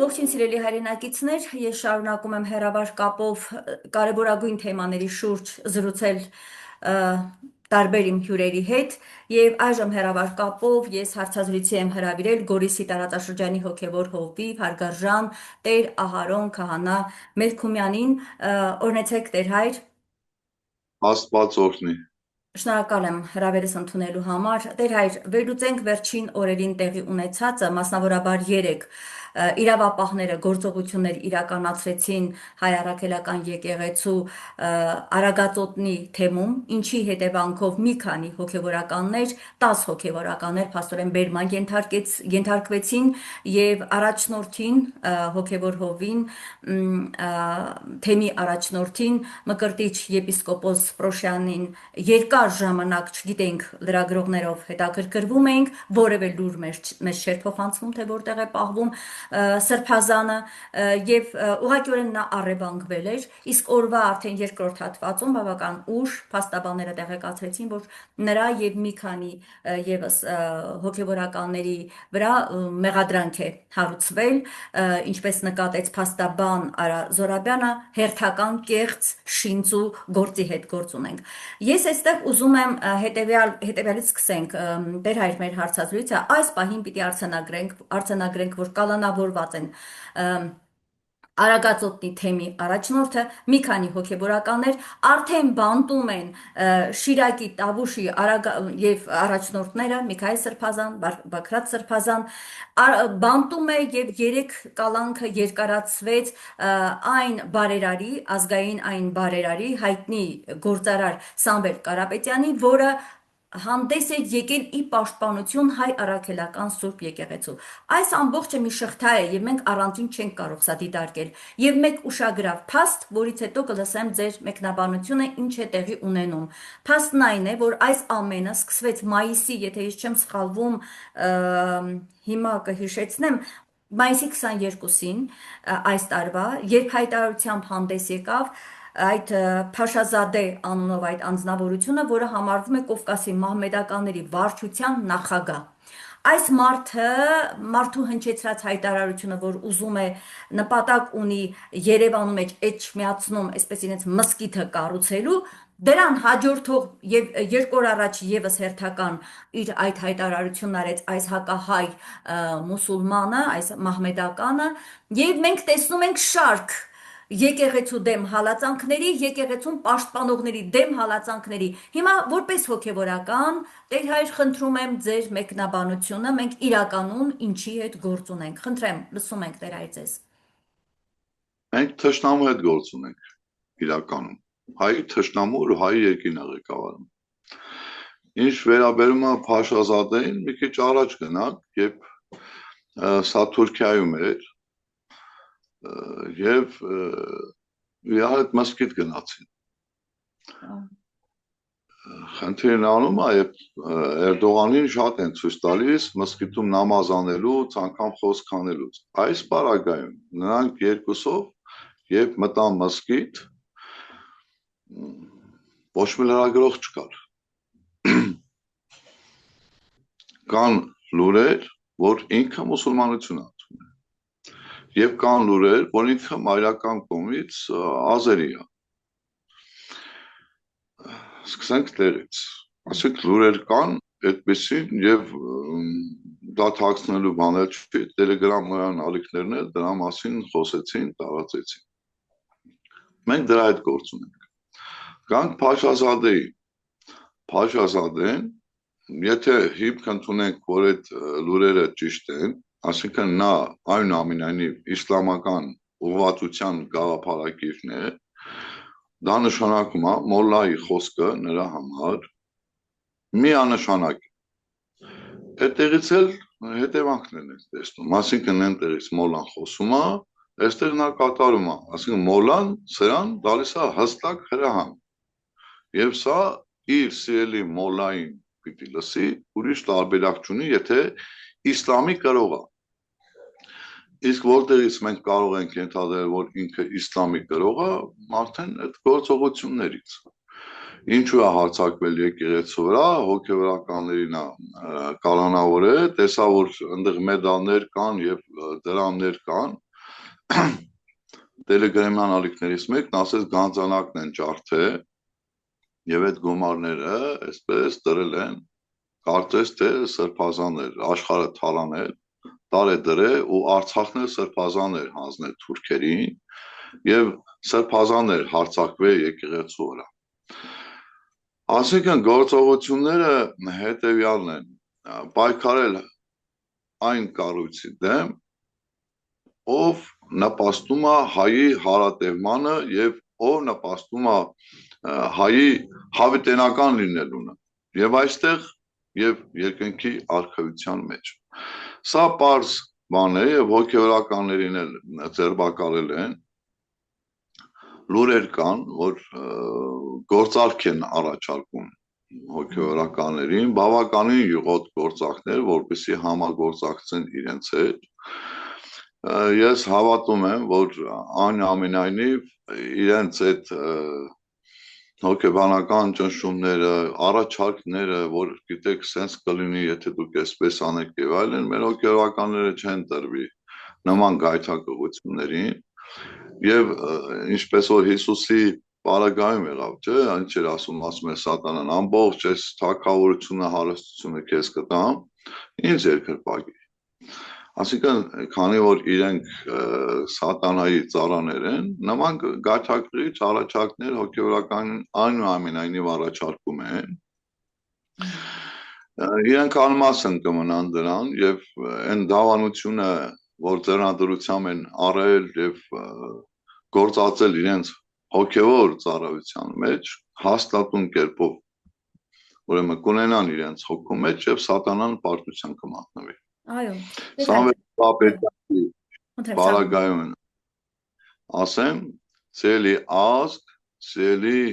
Ողջույն սիրելի հայրենակիցներ, ես շարունակում եմ հեռավար կապով կարևորագույն թեմաների շուրջ զրուցել տարբեր իմ հյուրերի հետ եւ այժմ հեռավար կապով ես հարցազրույցի եմ հրավիրել Գորիսի տարածաշրջանի հոգևոր հովիվ հարգարժան Տեր Ահարոն Քահանա Մելքումյանին, օրհնեցեք Տեր հայր։ Աստված օրհնի։ Շնորհակալ եմ հրավերս ընդունելու համար։ Տեր հայր, վերլուծենք վերջին օրերին տեղի ունեցածը, մասնավորաբար երեք իրավապահները գործողություններ իրականացրեցին հայ առաքելական եկեղեցու Արագածոտնի թեմում, ինչի հետևանքով մի քանի հոգևորականներ, 10 հոգևորականներ փաստորեն բերման ենթարկվեցին եւ առաջնորդին, հոգևոր հովին, թեմի առաջնորդին Մկրտիչ եպիսկոպոս Պրոշյանին երկար ժամանակ, չգիտենք, լրագրողներով հետաքրքրվում էինք, որևէ լուր մեզ չէր փոխանցվում, թե որտեղ է պահվում սրբազանը եւ ուղղակիորեն նա առևանգվել էր, իսկ օրվա արդեն երկրորդ հատվածում բավական ուշ փաստաբանները տեղեկացրեցին, որ նրա եւ մի քանի եւս հոգևորականների վրա մեղադրանք է հարուցվել, ինչպես նկատեց փաստաբան Արա Զորաբյանը, հերթական կեղծ շինծու գործի հետ գործ ունենք։ Ես այստեղ ուզում եմ հետեւյալից սկսենք, Տեր հայր, մեր հարցազրույցը այս պահին պիտի արձանագրենք, որ կալանավորված են Արագածոտնի թեմի առաջնորդը, մի քանի հոգևորականներ արդեն բանտում են Շիրակի, Տավուշի եւ առաջնորդները Միքայել Սրբազան, Բագրատ Սրբազան, բանտում է եւ 3 կալանքը երկարացվեց այն բարերարի, ազգային այն բարերարի հայտնի գործարար Սամվել Կարապետյանի, որը հանդես է եկել ի պաշտպանություն հայ առաքելական Սուրբ եկեղեցու։ Այս ամբողջը մի շղթա է եւ մենք առանձին չենք կարող սա դիտարկել։ Եվ մեկ ուշագրավ փաստ, որից հետո կլսեմ ձեր մեկնաբանությունը, ինչ է տեղի ունենում։ Փաստն այն է, որ այս ամենը սկսվեց մայիսի, եթե ես չեմ սխալվում, հիմա կհիշեցնեմ, մայիսի 22-ին այս տարվա, երբ հայտարարությամբ հանդես եկավ այդ Փաշազադե անունով այդ անձնավորությունը, որը համարվում է Կովկասի մահմեդականների վարչության նախագահ։ Այս մարդու հնչեցրած հայտարարությունը, որ ուզում է նպատակ ունի Երևանում մեջ էջմիածնում, այսպես իրենց մզկիթը կառուցելու, դրան հաջորդող եւ 2 օր առաջ եւս հերթական իր այդ հայտարարությունն արեց այս հակահայ մուսուլմանը, այս մահմեդականը, եւ մենք տեսնում ենք շարք եկեղեցու դեմ հալածանքների, եկեղեցուն պաշտպանողների դեմ հալածանքների։ Հիմա որպես հոգևորական, Տեր հայր, խնդրում եմ ձեր մեկնաբանությունը, մենք իրականում ինչի հետ գործ ունենք։ Խնդրեմ, լսում ենք Տեր հայր ձեզ։ Մենք թշնամու հետ գործ ունենք իրականում։ Հայ թշնամու ու հայ երկին է ղեկավարում։ Ինչ վերաբերում է Փաշազադեին, մի քիչ առաջ գնանք, երբ սա Թուրքիայում էր եւ իր այդ մզկիթ գնացին։ Խնդիրն անում է, երբ Էրդողանին շատ են ցույց տալիս մզկիթում նամազ անելուց, անգամ խոսք անելուց։ Այս պարագայում նրանք երկուսով, երբ մտան մզկիթ, ոչ մի լրագրող չկար։ Կան լուրեր, որ ինքը մուսուլմանություն ատում է։ Եվ կան լուրեր, որ ինքը մայրական կողմից ազերի է։ Սկսենք դերից։ Ասենք լուրեր կան այդպեսին եւ դա թաքցնելու բաներ չի, Telegram-յան ալիքներն էլ դրա մասին խոսեցին, տարածեցին։ Մենք դրա հետ գործ ունենք։ Գանք Փաշազադեի։ Փաշազադեն, եթե հիմք ընդունենք, որ այդ լուրերը ճիշտ են, այսինքն նա այնուամենայնիվ իսլամական ուղղվածության գաղափարակիրն է, դա նշանակում է մոլլայի խոսքը նրա համար միանշանակ է։ Այդտեղից էլ հետևանքներն են տեսնում, այսինքն այնտեղից մոլլան խոսում է, այստեղ նա կատարում է, այսինքն մոլլան սրան տալիս է հստակ հրահանգ։ Եվ սա իր սիրելի մոլլային պիտի լսի, ուրիշ տարբերակ չունի, եթե իսլամի կրող է։ Իսկ որտեղից մենք կարող ենք ենթադրել, որ ինքը իսլամի կրող է, արդեն այդ գործողություններից։ Ինչու է հարձակվել եկեղեցու վրա, հոգևորականներին կալանավորել, տեսա, որ այնտեղ մեդալներ կան եւ դրամներ կան, Տելեգրամյան ալիքներից մեկն ասես գանձանակն են ջարդել եւ այդ գումարները այսպես դրել են կարծես թե սրբազաններ աշխարհը թալանել տարեդրե ու Արցախն էլ սրբազաններ հանձնել թուրքերին եւ սրբազաններ հարցակվել եկեղեցու վրա ասիկան գործողությունները հետեւյալն են պայքարել այն կառույցի դեմ ով նպաստում է հայի հարատևմանը եւ ով նպաստում է հայի հավիտենական լինելուն եւ այստեղ եւ երկնքի արքայության մեջ սա պարզ բան է եւ հոգեորականներին էլ ձերբակալել են լուրեր կան որ գործարք են առաջարկում հոգեորականներին բավականին յուղոտ գործարքներ որպեսզի համագործակցեն իրենց հետ ես հավատում եմ որ ամենայնիվ իրենց այդ հոգեբանական ճնշումները առաջարկները որ գիտեք sense կլինի եթե դուք այսպես անեք եւ այլն մեր հոգեորականները չեն տրվի նման գայթակղություններին եւ ինչպես որ Հիսուսի Պարագայում եղավ, չէ, ինչ էր ասում է սատանան, ամբողջ այս թագավորությունը, հարստությունը քեզ կտամ, ինձ երկրպագի։ Այսինքն, քանի որ իրենք սատանայի ծառաներ են, նման գայթակղիչ առաջարկներ հոգեորական այնուամենայնիվ առաջարկում են։ Իրենք անմասն կմնան դրան եւ այն դավանությունը, որ ձեռնադրությամբ են արել եւ գործածել իրենց հոգևոր ծառայության մեջ հաստատուն կերպով ուրեմն կունենան իրենց հոգու մեջ եւ սատանան պարտության կմատնվի այո Սամվել Պապետյանի Պարագայում ասեմ ցելի ազգ ցելի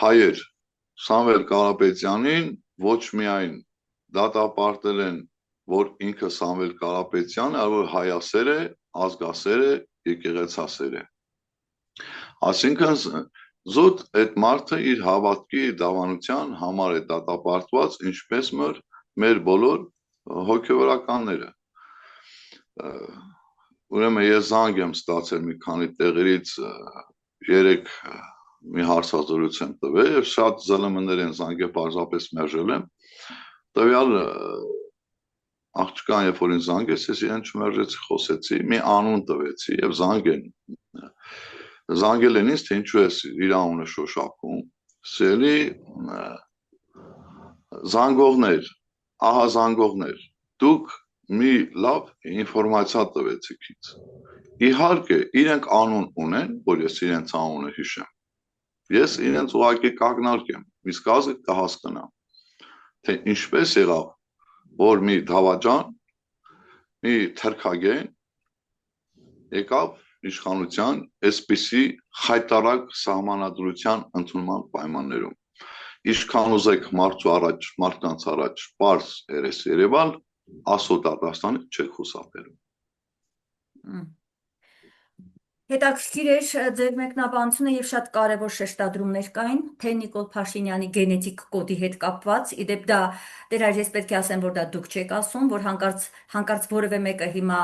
հայեր Սամվել Կարապետյանին ոչ միայն դատապարտել են որ ինքը Սամվել Կարապետյանը այլ որ հայասեր է ազգասեր է եկեղեցասեր է Այսինքն զուտ այդ մարդը իր հավատքի դավանության համար է դատապարտված ինչպես մեր բոլոր հոգևորականները ուրեմն ես զանգ եմ ստացել մի քանի տեղերից երեք մի հարցազրույց եմ տվել եւ շատ ԶԼՄ-ներ են զանգել պարզապես մերժել եմ տվյալ աղջկան երբ որ ինձ զանգեց ես իրեն չմերժեցի խոսեցի մի անուն տվեցի եւ զանգել են ինձ թե ինչու ես իր անունը շոշափում սելի զանգողներ ահա զանգողներ դուք մի լավ ինֆորմացիա տվեցիք ինձ իհարկե իրենք անուն ունեն որ ես իրենց անունը հիշեմ ես իրենց ուղղակի կակնարկեմ իսկ ազգը կհասկանա թե ինչպես եղավ որ մի դավաճան մի թրքագեն եկավ իշխանության այսպիսի խայտարակ սահմանադրության ընդունման պայմաններում Ինչքան ուզեք մարդու առաջ մարդկանց առաջ պարզ երես երևալ ասո Դատաստանի չեք խուսափելու Հետաքրքիր էր ձեր մեկնաբանությունը եւ շատ կարեւոր շեշտադրումներ կային թե Նիկոլ Փաշինյանի գենետիկ կոդի հետ կապված իդեպ դա դեր ես պետք է ասեմ որ դա դուք չեք ասում որ հանկարծ որևէ մեկը հիմա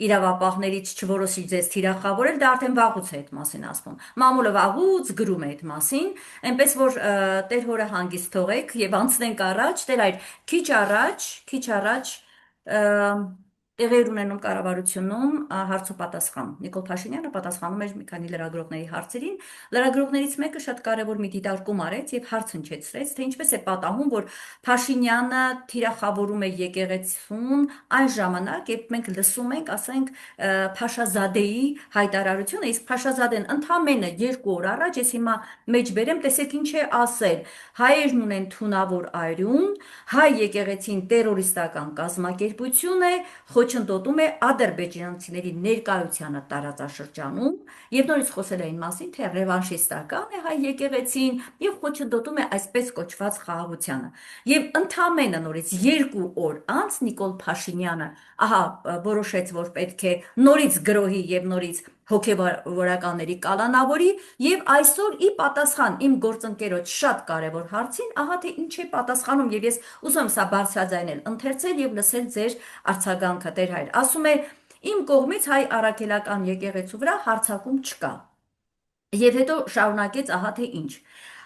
իրավապահներից չորոշի ձեզ թիրախավորել դա արդեն վաղուց է այդ մասին ասվում մամուլը վաղուց գրում է այդ մասին այնպես որ տեր հորը հանգիստ թողեք եւ անցնենք առաջ դեր այդ քիչ առաջ տեղի ունենում կառավարությունում հարցոպատասխան Նիկոլ Փաշինյանը պատասխանում էր մի քանի լրագրողների հարցերին լրագրողներից մեկը շատ կարևոր մի դիտարկում արեց եւ հարց հնչեցրեց թե ինչպես է պատահում որ Փաշինյանը թիրախավորում է եկեղեցուն այն ժամանակ երբ մենք լսում ենք ասենք Փաշազադեի հայտարարությունը իսկ Փաշազադեն ընդամենը 2 օր առաջ ես հիմա մեջբերեմ տեսեք ինչ է ասել հայերն ունեն թունավոր այրուն հայ եկեղեցին տերորիստական կազմակերպություն է խոչընդոտում է ադրբեջանցիների ներկայությանը տարածաշրջանում եւ նորից խոսել այն մասին թե ռևանշիստական է հայ եկեղեցին եւ խոչընդոտում է այսպես կոչված խաղաղությանը եւ ընդամենը նորից 2 օր անց Նիկոլ Փաշինյանը ահա որոշեց որ պետք է նորից գրոհի եւ նորից հոգեվորականների կալանավորի եւ այսօր ի պատասխան իմ գործընկերոջ շատ կարեւոր հարցին ահա թե ինչ է պատասխանում եւ ես ուզում եմ սա բարձրաձայնել ընթերցել եւ լսել ձեր արձագանքը Տեր հայր ասում է իմ կողմից հայ առաքելական եկեղեցու վրա հարձակում չկա։ Եվ հետո շարունակեց ահա թե ինչ.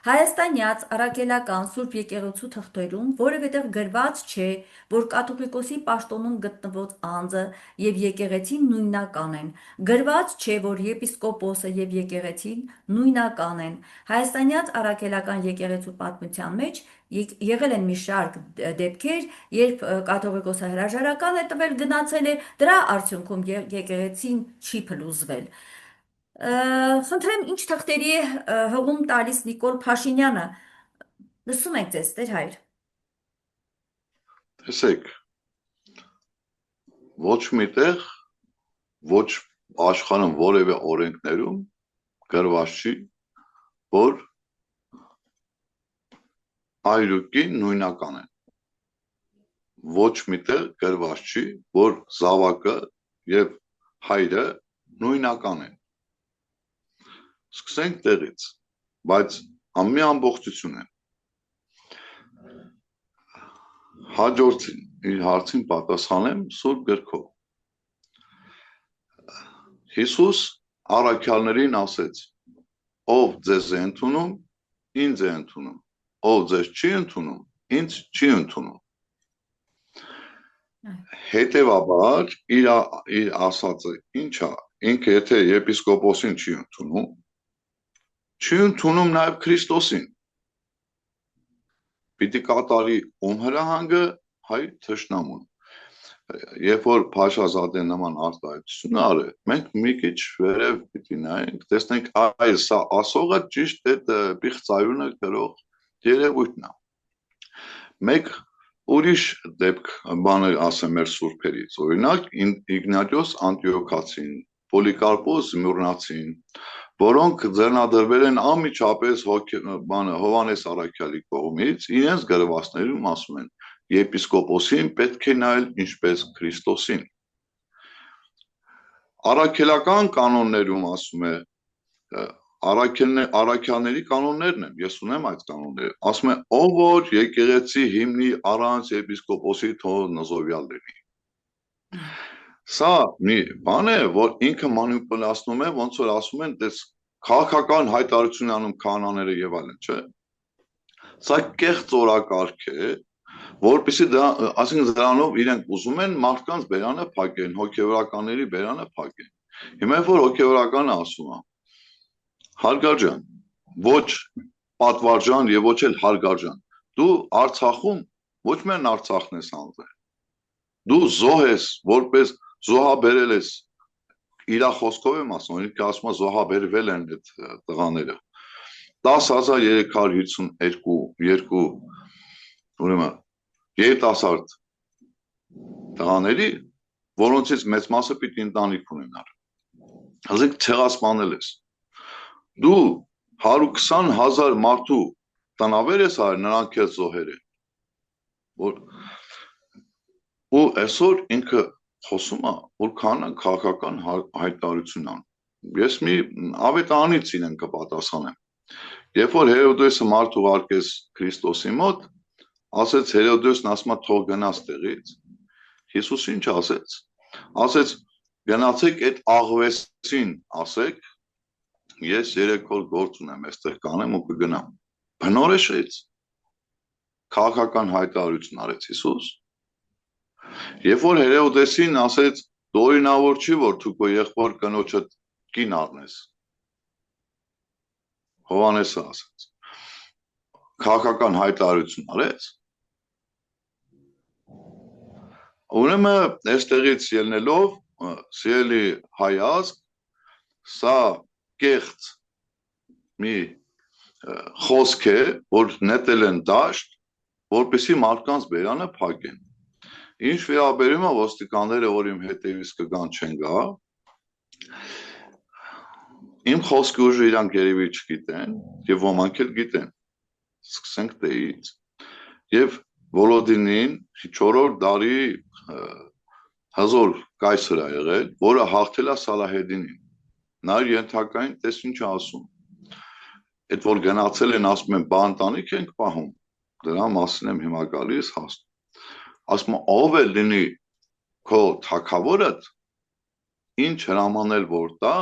Հայաստանյաց առաքելական Սուրբ եկեղեցու թղթերում որևէտեղ գրված չէ, որ կաթողիկոսի պաշտոնում գտնվող անձը եւ եկեղեցին նույնական են։ Գրված չէ, որ եպիսկոպոսը եւ եկեղեցին նույնական են։ Հայաստանյաց առաքելական եկեղեցու պատմության մեջ եղել են մի շարք դեպքեր, երբ կաթողիկոսը հրաժարական է տվել, գնացել է, դրա արդյունքում եկեղեցին չի փլուզվել։ Խնդրեմ, ինչ թղթերի է հղում տալիս Նիկոլ Փաշինյանը։ Լսում եք ձեզ, Տեր հայր։ Տեսեք, ոչ միտեղ, ոչ աշխարհում որևէ օրենքներում գրված չի, որ այրուկին նույնական են։ Ոչ միտեղ գրված չի, որ զավակը եւ հայրը նույնական են։ Սկսենք տեղից, բայց ամի ամբողջություն է։ Հաջորդին իր հարցին պատասխանեմ Սուրբ գրքով։ Հիսուս առաքյալներին ասեց. ով ձեզ է ընդունում, ինձ է ընդունում, ով ձեզ չի ընդունում, ինձ չի ընդունում։ Հետևաբար իր ասածը ինչա, ինքը եթե եպիսկոպոսին չի ընդունում, չի ընդունում նաև Քրիստոսին։ Պիտի կատարի ում հրահանգը, հայ թշնամուն։ Երբ որ Փաշազադեն նման արտահայտություն արել, մենք մի քիչ վերև պիտի նայենք, տեսնենք այ սա ասողը ճիշտ այդ պիղծայունը գրող երևույթն է։ Մեկ ուրիշ դեպք բանը ասեմ մեր սուրբերից, օրինակ Իգնատիոս Անտիոքացին, Պոլիկարպոս Զմիրնացին, որոնք ձեռնադրվել են անմիջապես Հովանես Առաքյալի կողմից, իրենց գրվածներում ասում են եպիսկոպոսին պետք է նայել ինչպես Քրիստոսին։ Առաքելական կանոններում ասում է առաքյալների կանոններն են, ես ունեմ այդ կանոնները, ասում է ով որ եկեղեցի հիմնի առանց եպիսկոպոսի թող նզովյալ լինի։ Սա մի բան է, որ ինքը մանիպուլացնում է, ոնց որ ասում են, դες քաղաքական հայտարարություն անում քահանաները եւ այլն, չէ։ Սա կեղծ օրակարգ է, որպեսզի ասենք դրանով իրենք ուզում են մարդկանց բերանը փակեն, հոգեվորականների բերանը փակեն։ Հիմա որ հոգեվորականը ասում է. Հարգարժան, ոչ պատվարժան եւ ոչ էլ հարգարժան։ Դու Արցախում ոչ միայն Արցախն ես անձը։ Դու զոհ ես, որպես զոհաբերել ես, իր խոսքով եմ ասում, ինքը ասում է զոհաբերվել են այդ տղաները։ 10,352 ուրեմն երիտասարդ տղաների, որոնցից մեծ մասը պիտի ընտանիք ունենար։ Ասենք ցեղասպանել ես։ Դու 120,000 մարդու տնավեր ես արել, նրանք էլ զոհեր են։ Ու այսօր ինքը խոսում է, որ քաղաքական հայտարարություն ան։ Ես մի ավետարանից իրեն կպատասխանեմ։ Երբ որ Հերոդեսը մարդ ուղարկեց Քրիստոսի մոտ, ասեց Հերոդեսն ասում է թող գնաց տեղից։ Հիսուս ինչ ասեց։ Ասեց գնացեք այդ աղվեսին, ասեք, ես 3 օր գործ ունեմ, այստեղ կանեմ ու կգնամ։ Բնորոշեց։ Քաղաքական հայտարարություն արեց Հիսուս։ Երբ որ Հերոդեսին ասեց դու օրինավոր չի, որ դու քո եղբոր կնոջը կին առնես։ Հովանեսը ասեց։ Քաղաքական հայտարարություն արեց։ Ուրեմն այստեղից ելնելով, սիրելի հայ ազգ, սա կեղծ մի խոսք է, որ նետել են դաշտ, որպեսզի մարդկանց բերանը փակեն։ Ինչ վերաբերում է ոստիկանները, որ իմ հետևից կգան չեն գա, իմ խոսքի ուժը իրանք երևի չգիտեն, եւ ոմանք էլ գիտեն։ Սկսենք դեից։ Եվ Վոլոդինին 4-րդ դարի հզոր կայսր է եղել, որը հաղթել է Սալահեդինին։ Նա ենթակային տես ինչ ասում։ Այդ որ գնացել են, ասում են, բա ընտանիք ենք պահում։ Դրա մասին եմ հիմա գալիս հասնում։ Ասում ով է լինի քո թագավորը, ինչ հրամանել որ տա,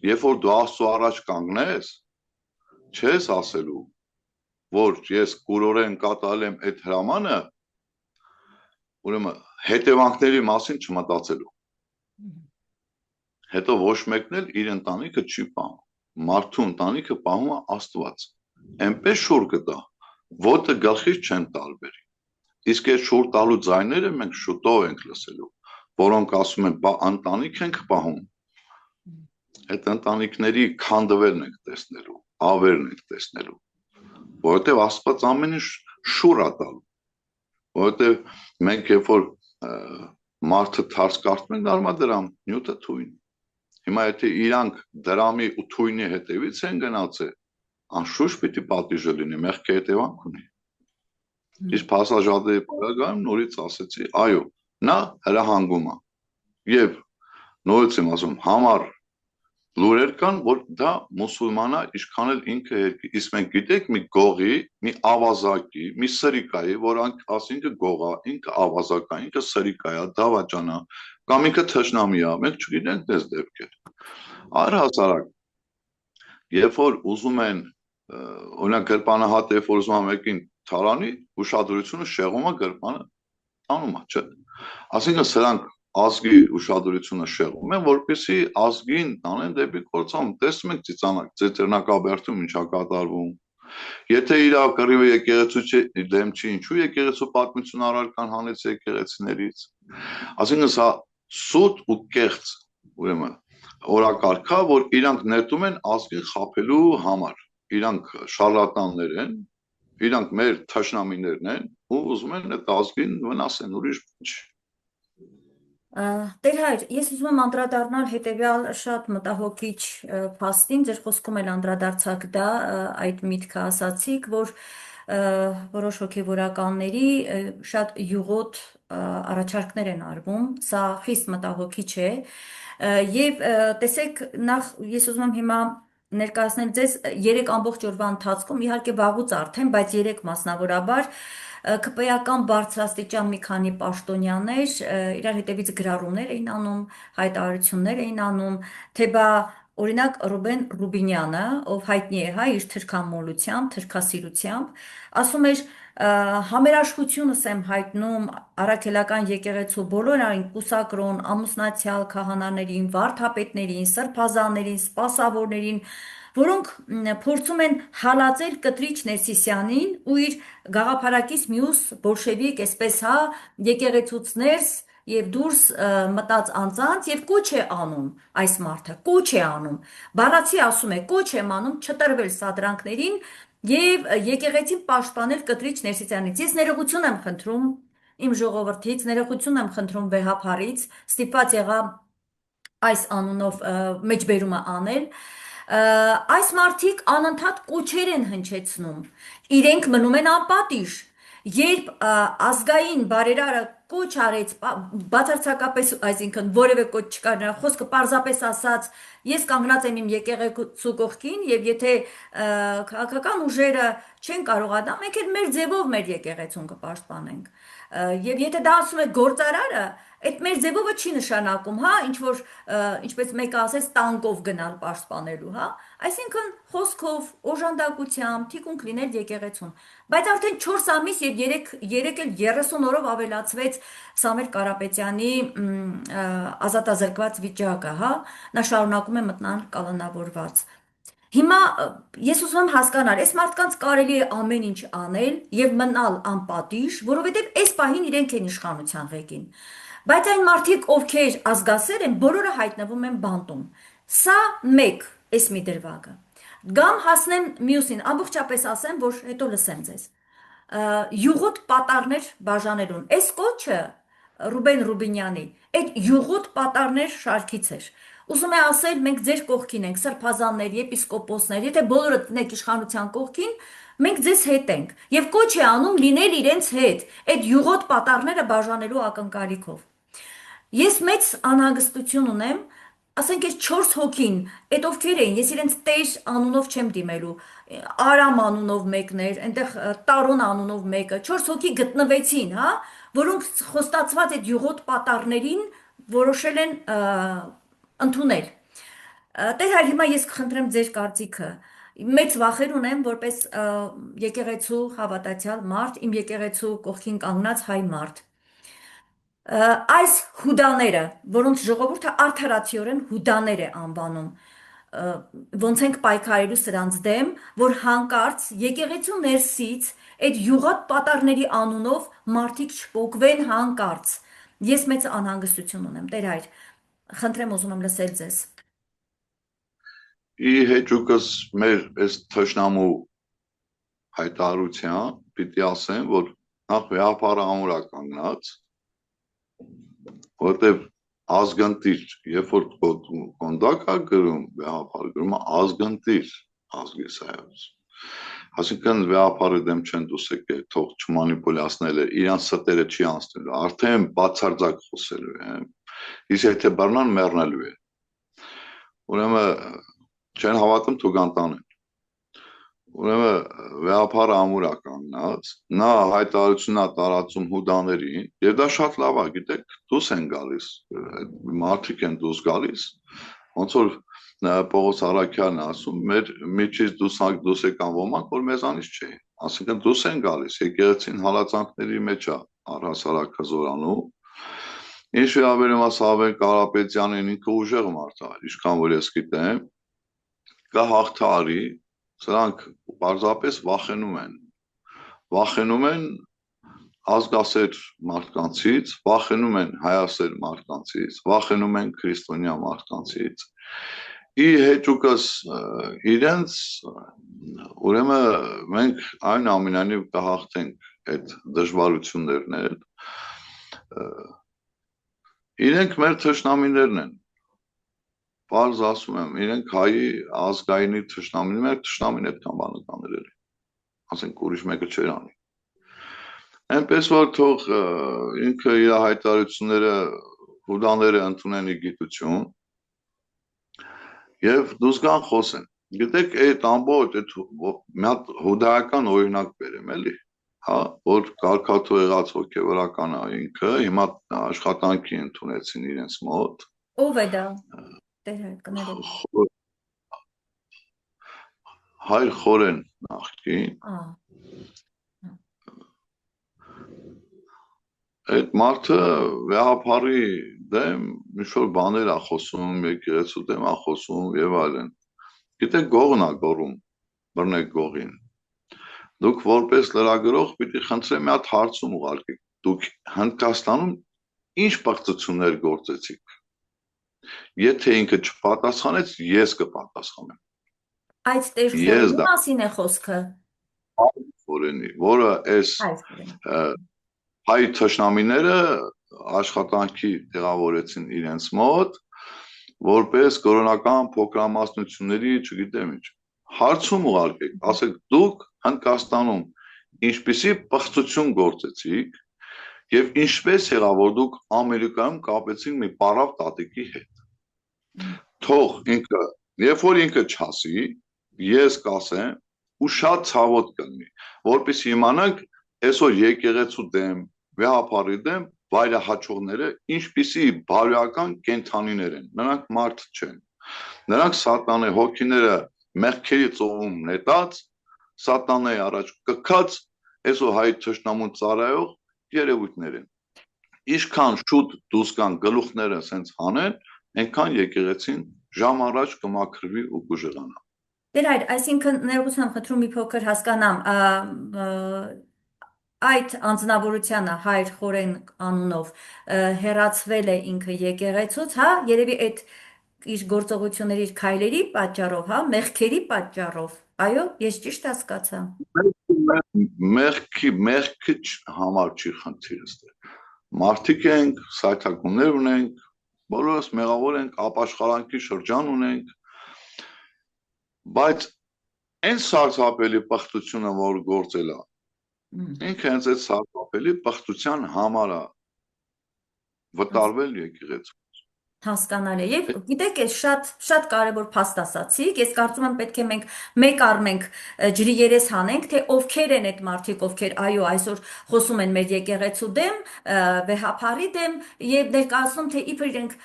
երբ որ դու Աստծո առաջ կանգնես, չես ասելու, որ ես կուրորեն կատարել եմ այդ հրամանը, ուրեմն հետևանքների մասին չմտածելու։ Հետո ոչ մեկն էլ իր ընտանիքը չի պահում։ Մարդու ընտանիքը պահում է Աստված։ Այնպես շուռ կտա, ոտը գլխից չեն տարբերի։ Իսկ այդ շուռ տալու ձայները մենք շուտով ենք լսելու, որոնք ասում են, բա ընտանիք ենք պահում։ Այդ ընտանիքների քանդվելն ենք տեսնելու, ավերն ենք տեսնելու, որովհետև Աստված ամեն ինչ շուռ է տալու, որովհետև մենք երբ որ մարդը թարս կարդում ենք արմադրամ, նյութը թույն։ Հիմա եթե իրանք դրամի ու թույնի հետևից են գնացել, անշուշտ պիտի պատիժը լինի, մեղքի հետևանք ունի։ Իսկ փասաժադերի պարագայում նորից ասեցի, այո, նա հրահանգում է։ Եվ նորից եմ ասում, համար լուրեր կան, որ դա մուսուլմանա ինչքան էլ ինքը երկի։ Իսկ մենք գիտեք մի գողի, մի ավազակի, մի սրիկայի, որ ասինքը գողա, ինքը ավազակա, ինքը սրիկայա, դավաճանա, կամ ինքը թշնամիա, մենք չգիտենք դες դեպքեր։ Առհասարակ, երբ որ ուզում են, օրինակ գրպանահատը, երբ որ ուզում է մեկին թարանի, ուշադրությունը շեղում է գրպանը, անում է, չէ։ Այսինքն սրանք ազգի ուշադրությունը շեղում են, որպեսզի ազգին տանեն դեպի կործանում։ Տեսնում եք ծիծեռնակաբերդում ինչա կատարվում։ Եթե իր կռիվը եկեղեցու դեմ չի, ինչու եկեղեցու պատմություն առարկան հանեց եկեղեցիներից։ Այսինքն սա սուտ ու կեղծ, ուրեմն օրակարգա, որ իրանք նետում են ազգին խաբելու համար։ Իրանք շարլատաններ են, իրանք մեր թշնամիներն են ու ուզում են այդ ազգին վնասեն, ուրիշ ինչ։ Տեր հայր, ես ուզում եմ անդրադառնալ հետևյալ շատ մտահոգիչ փաստին, ձեր խոսքում էլ անդրադարձակ դա, այդ միտքը ասացիք, որ որոշ հոգևորականների շատ յուղոտ առաջարկներ են արվում, սա խիստ մտահոգիչ է, եւ տեսեք, նախ ես ուզում եմ հիմա ներկայացնել ձեզ 3 ամբողջ օրվա ընթացքում, իհարկե վաղուց արդեն, բայց 3 մասնավորաբար ԿՊ-ական բարձրաստիճան մի քանի պաշտոնյաներ իրար հետևից գրառումներ էին անում, հայտարարություններ էին անում, թե բա օրինակ Ռուբեն Ռուբինյանը, ով հայտնի է հայ իր թրքամոլությամբ, թրքասիրությամբ, ասում էր համերաշխությունս եմ հայտնում առաքելական եկեղեցու բոլոր այն կուսակրոն, ամուսնացյալ քահանաներին, վարդապետներին, սրբազաններին, սպասավորներին, որոնք փորձում են հալածել կտրիչ Ներսիսյանին ու իր գաղափարակից մյուս բոլշևիկ, այսպես հա, եկեղեցուց ներս եւ դուրս մտած անձանց եւ կոչ է անում այս մարդը, կոչ է անում, բառացի ասում է, կոչ եմ անում չտրվել սադրանքներին եւ եկեղեցին պաշտպանել կտրիչ Ներսիսյանից։ Ես ներողություն եմ խնդրում իմ ժողովրդից, ներողություն եմ խնդրում վեհափարից, ստիպված եղա այս անունով մեջբերումը անել։ Այս մարդիկ անընդհատ կոչեր են հնչեցնում, իրենք մնում են անպատիժ, երբ ազգային բարերարը կոչ արեց, բացարձակապես, այսինքն որևէ կոչ չկար, նրա խոսքը պարզապես ասաց, ես կանգնած եմ իմ եկեղեցու կողքին եւ եթե քաղաքական ուժերը չեն կարողանա, մենք էլ մեր ձևով մեր եկեղեցուն կպաշտպանենք։ Եվ եթե դա ասում է գործարարը, այդ մեր ձևովը չի նշանակում, հա, ինչ որ ինչպես մեկը ասեց տանկով գնալ պաշտպանելու, հա, այսինքն խոսքով, օժանդակությամբ, թիկունք լինել եկեղեցուն։ Բայց արդեն 4 ամիս եւ 3 էլ 30 օրով ավելացվեց Սամվել Կարապետյանի ազատազրկված վիճակը, հա, նա շարունակում է մտնալ կալանավորված։ Հիմա ես ուզում եմ հասկանալ, այս մարդկանց կարելի է ամեն ինչ անել եւ մնալ անպատիժ, որովհետեւ այս պահին իրենք են իշխանության ղեկին։ Բայց այն մարդիկ, ովքեր ազգասեր են, բոլորը հայտնվում են բանտում։ Սա մեկ, այս մի դրվագը։ Գամ հասնեմ մյուսին, ամբողջապես ասեմ, որ հետո լսեմ ձեզ։ Յուղոտ պատառներ բաժանելուն։ Այս կոչը Ռուբեն Ռուբինյանի այդ յուղոտ պատառներ շարքից էր։ Ուզում է ասել, մենք ձեր կողքին ենք, սրբազաններ, եպիսկոպոսներ, եթե բոլորդ եք իշխանության կողքին, մենք ձեզ հետ ենք։ Եվ կոչ է անում լինել իրենց հետ, այդ յուղոտ պատառները բաժանելու ակնկալիքով։ Ես մեծ անհանգստություն ունեմ, ասենք այս 4 հոգին, այդ ովքեր էին, ես իրենց Տեր անունով չեմ դիմելու, Արամ անունով մեկն էր, այնտեղ Տարոն անունով մեկը, 4 հոգի գտնվեցին, հա, որոնք խոստացված այդ յուղոտ պատառներին որոշել են ընդունել։ Տեր հայր, հիմա ես կխնդրեմ ձեր կարծիքը։ Մեծ վախեր ունեմ, որպես եկեղեցու հավատացյալ մարդ, իմ եկեղեցու կողքին կանգնած հայ մարդ։ Այս հուդաները, որոնց ժողովուրդը արդարացիորեն հուդաներ է անվանում, ոնց ենք պայքարելու սրանց դեմ, որ հանկարծ եկեղեցու ներսից այդ յուղատ պատառների անունով մարդիկ չպոկվեն հանկարծ։ Ես մեծ անհանգստություն ունեմ, Տեր հայր, խնդրեմ ուզում եմ լսել ձեզ։ Ի հեճուկս մեր այս թշնամու հայտարարության պիտի ասեմ, որ նախ վեհապարը ամուր է կանգնած, որտեղ ազգընտիր, երբ որ կոնդակ է գրում, վեհապարը գրում է ազգընտիր ազգիս հայոց։ Այսինքն վեհապարը դեմ չեն դուս եկել, թող չմանիպուլացնել է, իրան ստերը չի անցնելու, արդեն բացարձակ խոսելու է, իսկ եթե բռնան մեռնելու է։ Ուրեմն չեն հավատում թուգանտանեն։ Ուրեմն վեհապարը ամուր է կանգնած, նա հայտարարություն է տարածում հուդաներին, եւ դա շատ լավ է, գիտեք, դուրս են գալիս, մարդիկ են դուրս գալիս, ոնց որ Պողոս Արաքյանն է ասում, մեր միջից դուրս եկան ոմանք, որ մեզանից չէին, այսինքն դուրս են գալիս, եկեղեցին հալածանքների մեջ է առհասարակ հզորանում։ Ինչ վերաբերում է Սաղավեր Կարապետյանին, ինքը ուժեղ մարդ է, ինչքան որ ես գիտեմ, կա հաղթարի, սրանք պարզապես վախենում են ազգասեր մարդկանցից, վախենում են հայասեր մարդկանցից, վախենում են քրիստոնյա մարդկանցից։ Ի հեճուկս իրենց, ուրեմն մենք այն ամենայնիվ կհաղթենք այդ դժվարություններն էլ, իրենք մեր թշնամիներն են, պարզ ասում եմ, իրենք հայի ազգայինի թշնամին, մեր թշնամին այդքան բանը կաներել է, ասենք ուրիշ մեկը չեր անի։ Այնպես որ թող ինքը իր հայտարարությունները հուդաները ընդունեն ի գիտություն եւ դուրս գան խոսեն։ Գիտեք, այդ ամբողջ այդ մի հատ հուդայական օրինակ բերեմ, էլի, հա, որ կարկաթու եղած հոգեվորական է ինքը, հիմա աշխատանքի ընդունեցին իրենց մոտ։ Ով է դա։ Տեր հայր կներեք։ Հայր Խորեն նախկին։ Այդ մարդը վեհապարի դեմ ինչ-որ բաներ է խոսում, եկեղեցու դեմ է խոսում եւ այլն։ Գիտեք, գողն է գոռում, բռնեք գողին։ Դուք որպես լրագրող պիտի խնդրեմ մի հատ հարցում ուղարկեք։ Դուք Հնդկաստանում ինչ պղծություններ գործեցիք։ Եթե ինքը չպատասխանեց, ես կպատասխանեմ։ Այդ Տեր Խորենի մասին է խոսքը։ Խորենի, որը այս հայ թշնամիները աշխատանքի տեղավորեցին իրենց մոտ, որպես կորոնական փոքրամասնությունների, չգիտեմ ինչ, հարցում ուղարկեք, ասեք դուք Հնդկաստանում ինչպիսի պղծություն գործեցիք եւ ինչպես եղավ որ դուք Ամերիկայում կապեցիք մի պարավ տատիկի հետ։ Թող ինքը, երբ որ ինքը չասի, ես կասեմ ու շատ ցավոտ կլինի, որպեսզի իմանանք այսօր եկեղեցու դեմ, վեհապարի դեմ վայրահաչողները ինչպիսի բարոյական կենթանիներ են, նրանք մարդ չեն, նրանք սատանե հոգիները մեղքերի ծովում նետած, սատանայի առաջ կքած, այսօր հայ թշնամուն ծառայող երևույթներ են, ինչքան շուտ դուրս գան գլուխները սենց հանեն, այնքան եկեղեցին ժամ առաջ կմաքրվի ու կուժեղանա։ Տեր հայր, այսինքն ներողությամբ խնդրում մի փոքր հասկանամ, այդ անձնավորությանը Հայր Խորեն անունով հեռացվել է ինքը եկեղեցուց, հա, երևի այդ իր գործողությունների, իր քայլերի պատճառով, հա, մեղքերի պատճառով, այո, ես ճիշտ հասկացա։ Մեղքի համար չի խնդիրը ստեղ։ Մարդիկ ենք, սայթակումներ ունենք, բոլորս մեղավոր ենք, ապաշխարանքի շրջան ունենք, բայց այն սարսափելի պղծությունը, որ գործել է, ինքը հենց այդ սարսափելի պղծության համար է վտարվել եկեղեցու։ Հասկանալի է եւ գիտեք ես շատ կարեւոր փաստ ասացիք ես կարծում եմ պետք է մենք մեկ առ մենք ջրի երես հանենք թե ովքեր են այդ մարդիկ ովքեր այո այսօր խոսում են մեր եկեղեցու դեմ վեհապարի դեմ եւ ներկայացնում թե իբր իրենք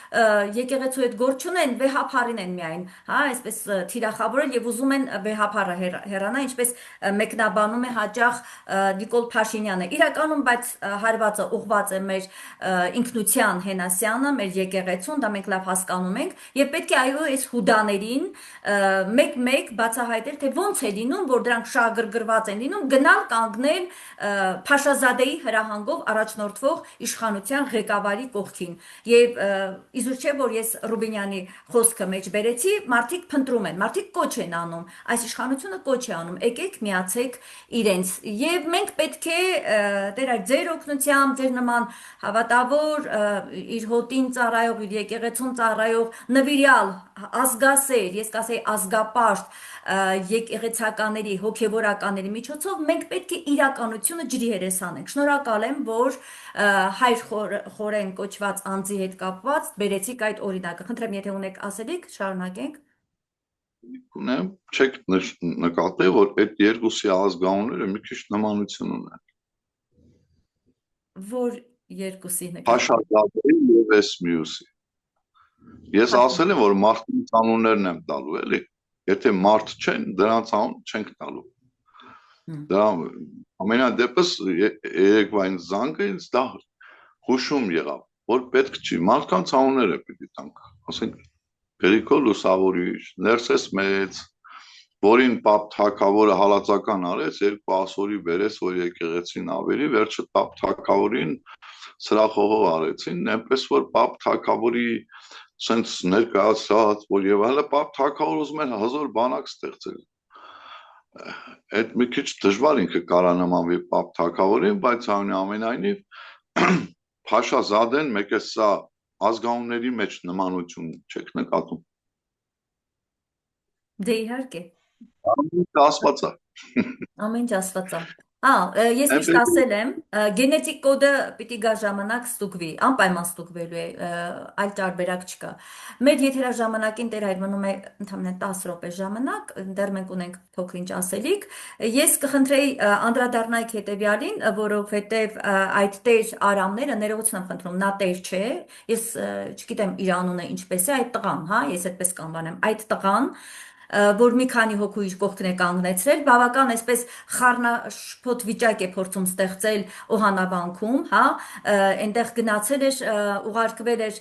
եկեղեցու հետ գործ չունեն վեհապարին են միայն հա այսպես թիրախավորել եւ ուզում են վեհապարը հեռանա ինչպես մեկնաբանում է հաճախ Նիկոլ Փաշինյանը իրականում բայց հարվածը ուղղված է մեր ինքնության Հենասյանը մեր եկեղեցուն դա մենք լավ հասկանում ենք եւ պետք է այո այս հուդաներին մեկ-մեկ բացահայտել թե ոնց է լինում որ դրանք շահագրգռված են լինում գնալ կանգնել Փաշազադեի հրահանգով առաջնորդվող իշխանության ղեկավարի կողքին եւ իզուր չէ որ ես Ռուբինյանի խոսքը մեջ բերեցի մարդիկ փնտրում են մարդիկ կոչ են անում այս իշխանությունը կոչ է անում եկեք միացեք իրենց եւ մենք պետք է դեր այդ ձեր օգնությամբ ձեր նման հավատավոր իր հոտին ծառայող իր եկեղեցուն ծառայող նվիրյալ ազգասեր ես կասեի ազգապաշտ եկեղեցականների հոգևորականների միջոցով մենք պետք է իրականությունը ջրի հերես անենք շնորհակալ եմ որ հայր խորեն կոչված անձի հետ կապված բերեցիք այդ օրինակը խնդրեմ եթե ունեք ասելիք շարունակենք ունեմ չեք նկատել որ այդ երկուսի ազգանունները մի քիչ նմանություն ունեն որ երկուսի նկատի Փաշազադեի եւ Էսմիուսի ես ասել եմ որ մարդկանց անուններն եմ տալու էլի եթե մարդ չեն դրանց անուն չենք տալու դա ամենադեպս երեկվային զանգը ինձ դա հուշում եղավ որ պետք չի մարդկանց անունները պիտի տանք ասենք Գրիգոր Լուսավորիչ Ներսես Մեծ որին Պապ Թագավորը հալածական արեց երկու ասորի բերեց որ եկեղեցին ավերի վերջը Պապ Թագավորին սրախողով արեցին այնպես որ Պապ Թագավորի sense ներկայացած որ եւ այլը Պապ Թագավորը ուզում են հազար բանակ ստեղծել այդ մի քիչ դժվար ինքը կարա նմանվի Պապ Թագավորին բայց ամենայնիվ Փաշազադեն մեկ է սա ազգանունների մեջ նմանություն չեք նկատում դե իհարկե Աստվածա ամեն ինչ աստվածա ես միշտ ասել եմ գենետիկ կոդը պիտի գա ժամանակ ստուգվի անպայման ստուգվելու է այլ տարբերակ չկա մեր եթերաժամանակին Տեր հայր մնում է ընդամենը 10 րոպե ժամանակ դեռ մենք ունենք փոքր-ինչ ասելիք ես կխնդրեի անդրադառնայիք հետեւյալին որովհետեւ այդ Տեր Արամները ներողություն եմ խնդրում նա Տեր չէ ես չգիտեմ իր անունը ինչպես է այդ տղան հա ես այդպես կանվանեմ այդ տղան որ մի քանի հոգու իր կողքն է կանգնեցրել, բավական այսպես խառնաշփոթ վիճակ է փորձում ստեղծել Օհանավանքում, հա, այնտեղ գնացել էր, ուղարկվել էր,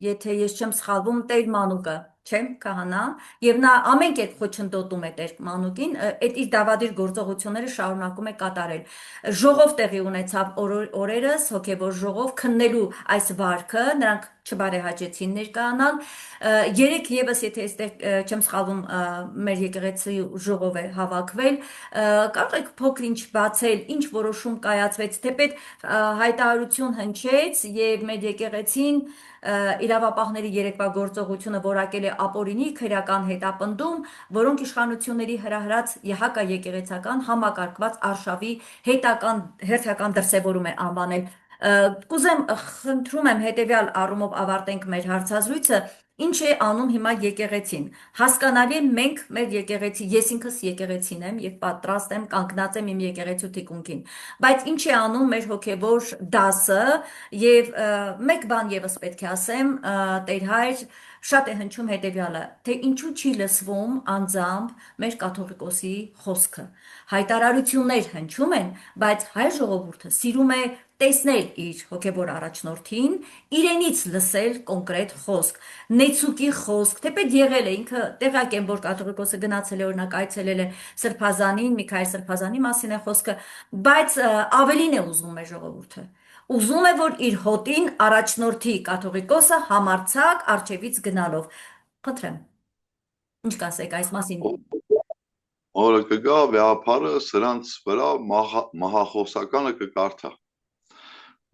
եթե ես չեմ սխալվում, Տեր Մանուկը, չեմ քահանա, եւ նա ամեն կերպ խոչընդոտում է Տեր Մանուկին, այդ իր դավադիր գործողությունները շարունակում է կատարել։ Ժողով տեղի ունեցավ օրերս, հոգեվոր ժողով քննելու այս վարքը, նրանք չբարեհաճեցին ներկայանալ երեք եւս եթե այստեղ չեմ սխալվում մեր եկեղեցի ժողով է հավաքվել կարող եք փոքր ինչ բացել ինչ որոշում կայացվեց թեպետ հայտարարություն հնչեց եւ մեր եկեղեցին իրավապահների երեկվա գործողությունը որակել է ապօրինի քրեական հետապնդում որոնք իշխանությունների հրահրած ԵՀԿ եկեղեցական համակարգված արշավի հերթական դրսևորում է անվանել կուզեմ խնդրում եմ հետեւյալ առումով ավարտենք մեր հարցազրույցը ինչ է անում հիմա եկեղեցին հասկանալի է մենք մեր եկեղեցի ես ինքս եկեղեցին եմ եւ պատրաստ եմ կանգնած եմ իմ եկեղեցու թիկունքին բայց ինչ է անում մեր հոգեվոր դասը եւ մեկ բան եւս պետք է ասեմ Տեր հայր շատ է հնչում հետեւյալը թե ինչու չի լսվում անձամբ մեր կաթողիկոսի խոսքը հայտարարություններ հնչում են բայց հայ ժողովուրդը սիրում է տեսնել իր հոգեվոր առաջնորդին իրենից լսել կոնկրետ խոսք նեցուկի խոսք թեպետ եղել է ինքը տեղակ եմ որ կաթողիկոսը գնացել է օրինակ այցելել է Սրբազանին Միքայել Սրբազանի մասին է խոսքը բայց ավելին է ուզում մեր ժողովուրդը ուզում է որ իր հոտին առաջնորդի կաթողիկոսը համարձակ արջևից գնալով խնդրեմ ինչ կասեք այս մասին օրը կգա վեհապարը սրանց վրա մահախոսականը կկարդա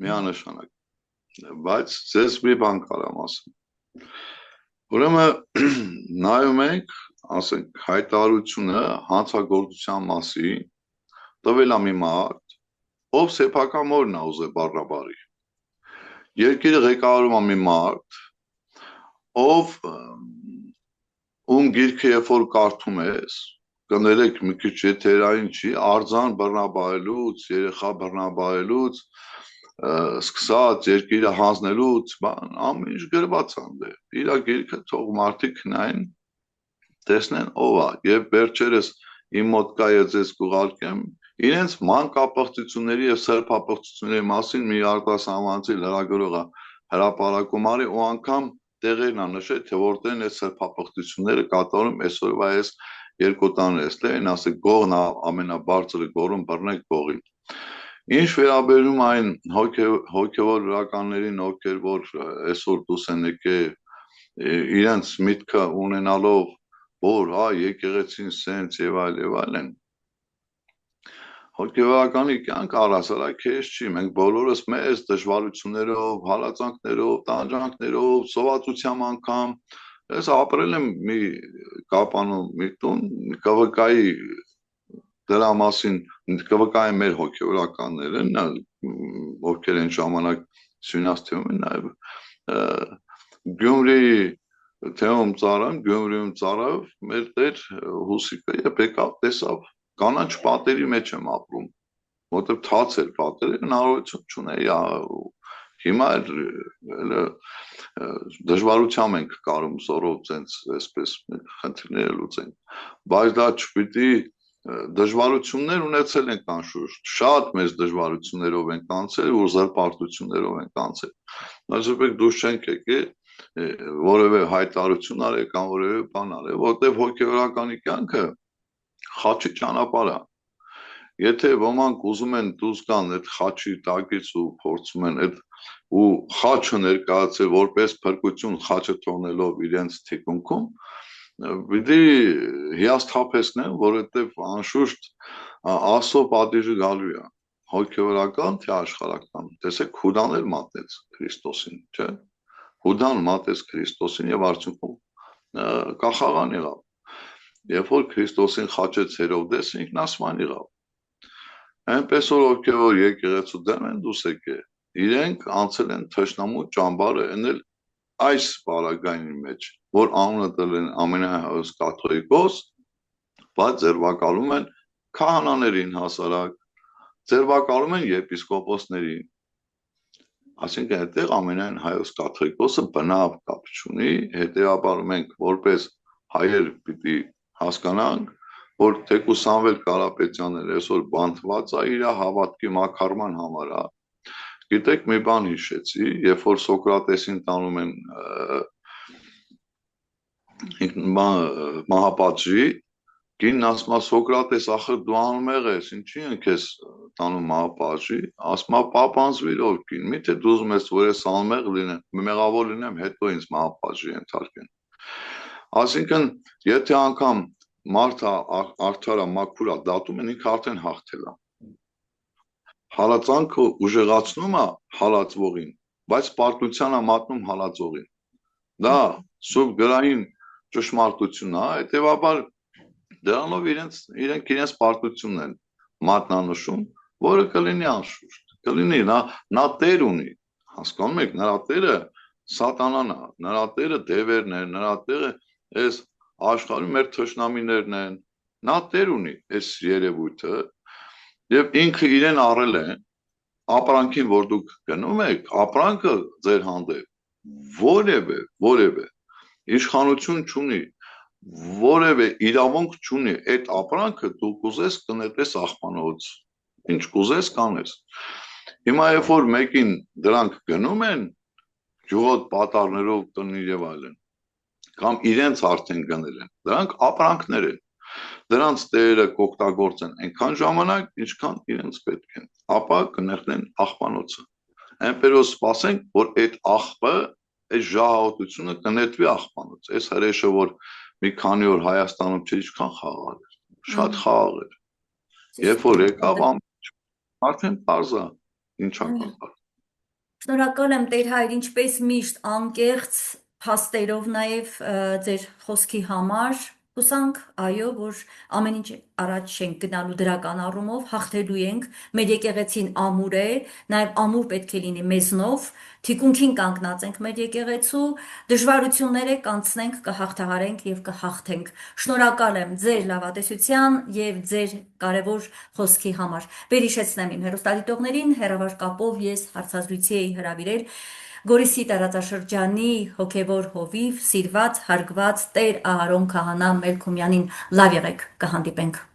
միանշանակ բայց ձեզ մի բան կարամ ասեմ ուրեմն նայում ենք ասենք հայտարարությունը հանցագործության մասին տվել է մի մարդ ով սեփական մորն է ուզե բառնաբարի Երկիրը ղեկավարում է մի մարդ, ով ում գիրքը երբ որ կարդում ես, կներեք մի քիչ եթերային չի, արձան բռնաբարելուց, երեխա բռնաբարելուց, սկսած երկիրը հանձնելուց, բան, ամեն ինչ գրված անդե։ Իր գիրքը թող մարդիկ նայեն, տեսնեն ով է, եւ վերջերս իմ մոտ կա ես կուղարկեմ իրենց մանկապղծությունների եւ սրբապղծությունների մասին մի արտասահմանցի լրագրողը հրապարակում արի ու անգամ տեղերն է նշել, թե որտեղ են այս սրբապղծությունները կատարում այսօրվա այս երկու տանրեսլերն, ասի գողն ամենաբարձրը գորում բռնեք գողին։ Ինչ վերաբերում այն հոգևոր լրականներին, ովքեր որ այսօր դուս են եկել իրենց միտքը ունենալով որ եկեղեցին սենց եւ այլն հոգեվորականի կյանք առասարակ քեզ չի մենք բոլորս մեծ դժվարություններով, հալածանքներով, տանջանքներով, սովածությամբ անգամ ես ապրել եմ մի կապանում մի տուն ԿՎԿ-ի դրա մասին ԿՎԿ-ի մեր հոգեվորականները ովքեր են ժամանակ Սյունյասթեում են նաեւ Գյումրիի Թեում ծարան, Գյումրիում ծարավ, մեր տեր Հուսիկը եւ եկավ տեսավ կանաչ պատերի մեջ եմ ապրում, որտեղ թաց էր պատերը, հնարավորություն չունեի, հիմա դժվարությամբ ենք կարում սորով ցենց այսպես խնդիրները լուծենք, բայց դա չպիտի դժվարություններ ունեցել ենք անշուշտ, շատ մեծ դժվարություններով ենք անցել, որ զրպարտություններով ենք անցել, բայց երբեք դուրս չենք եկել որևէ հայտարարություն արել կամ որևէ բան արել, որտեղ հոգեվորականի կյանքը խաչի ճանապարհ է։ Եթե ոմանք ուզում են դուրս գան այդ խաչի տակից ու փորձում են այդ ու խաչը ներկայացել որպես փրկություն խաչը թողնելով իրենց թիկունքում, պիտի հիասթափեցնեն, որովհետև անշուշտ Աստծո պատիժը գալու է։ Հոգեվորական թե աշխարհական։ Տեսեք Հուդան էլ մատնեց Քրիստոսին, չէ՞։ Հուդան մատեց Քրիստոսին եւ արդյունքում կախաղան եղավ։ Երբ որ Քրիստոսին խաչեց Հերովդես, ինքնասման եղավ։ Այնպես որ ովքեր որ եկեղեցու դեմ են դուս եկել, իրենք անցել են թշնամու ճամբարը ենել այս բaragայինի մեջ, որ անունը տվել են ամենահայոց կաթողիկոս, բայց ձերբակալում են քահանաներին հասարակ, ձերբակալում են եպիսկոպոսներին։ Այսինքն այդտեղ ամենայն հայոց կաթողիկոսը բնավ կապ չունի, հետեւաբար մենք որպես հայեր պիտի հասկանանք, որ թեկուզ Սամվել Կարապետյանն այսօր բանտված է իր հավատքի մակարման համար։ Գիտեք, մի բան հիշեցի, երբ որ Սոկրատեսին տանում են մահապատժի, կինն ասում է Սոկրատես, ախր դու անմեղ ես, ինչի են քեզ տանում մահապատժի, ասում է պապանձվիր ով կին, միթե դու ուզում ես որ ես անմեղ լինեմ, մեղավոր լինեմ, հետո ինձ մահապատժի ենթարկեն։ Այսինքն, եթե անգամ մարդը արդարը մաքուր է դատում են, ինքը արդեն հաղթել է։ Հալածանքը ուժեղացնում է հալածվողին, բայց պարտության է մատնում հալածողին։ Դա սուրբ գրային ճշմարտությունն է, հետեւաբար դրանով իրենք իրենց պարտությունն են մատնանշում, որը կլինի անշուշտ, կլինի նա տեր ունի, հասկանում եք, նրա տերը սատանան է, նրա տերը դևերն են, նրա տերը այս աշխարհում մեր թշնամիներն են, նա տեր ունի այս երևույթը եւ ինքը իրեն առել է ապրանքին, որ դուք գնում եք, ապրանքը ձեր հանդեպ որևէ իշխանություն չունի, որևէ իրավունք չունի այդ ապրանքը դու կուզես կնետես աղբանոց, ինչ կուզես կանես։ Հիմա երբ որ մեկին դրանք գնում են ջուղոտ պատառներով տնի եւ այլն, կամ իրենց արդեն գնել են, դրանք ապրանքներ են, դրանց տերը կօգտագործեն այնքան ժամանակ, ինչքան իրենց պետք են, ապա կնեղնեն աղբանոցը։ Այնպես սպասենք, որ այդ աղբը, այդ ժահոտությունը կնետվի աղբանոց։ Այս հրեշը որ մի քանի օր Հայաստանում չէ, ինչքան խաղաղ էր, շատ խաղաղ էր։ Երբ որ եկավ արդեն པարզ է ինչա կապար։ Շնորհակալ եմ Տեր Հայր, ինչպես միշտ անկեղծ փաստերով նաև ձեր խոսքի համար։ Հուսանք, այո, որ ամեն ինչ առաջ ենք գնալու դրական առումով, հաղթելու ենք, մեր եկեղեցին ամուր է, նաև ամուր պետք է լինի մեզնով, թիկունքին կանգնած ենք մեր եկեղեցու, դժվարությունները կանցնենք, կհաղթահարենք եւ կհաղթենք։ Շնորհակալ եմ ձեր լավատեսության եւ ձեր կարևոր խոսքի համար։ Վերհիշեցնեմ իմ հեռուստադիտողներին, հեռավար կապով ես հարցազրույցի էի հրավիրել Գորիսի տարածաշրջանի հոգևոր հովիվ, սիրված, հարգված Տեր Ահարոն քահանա Մելքումյանին։ Լավ եղեք, կհանդիպենք։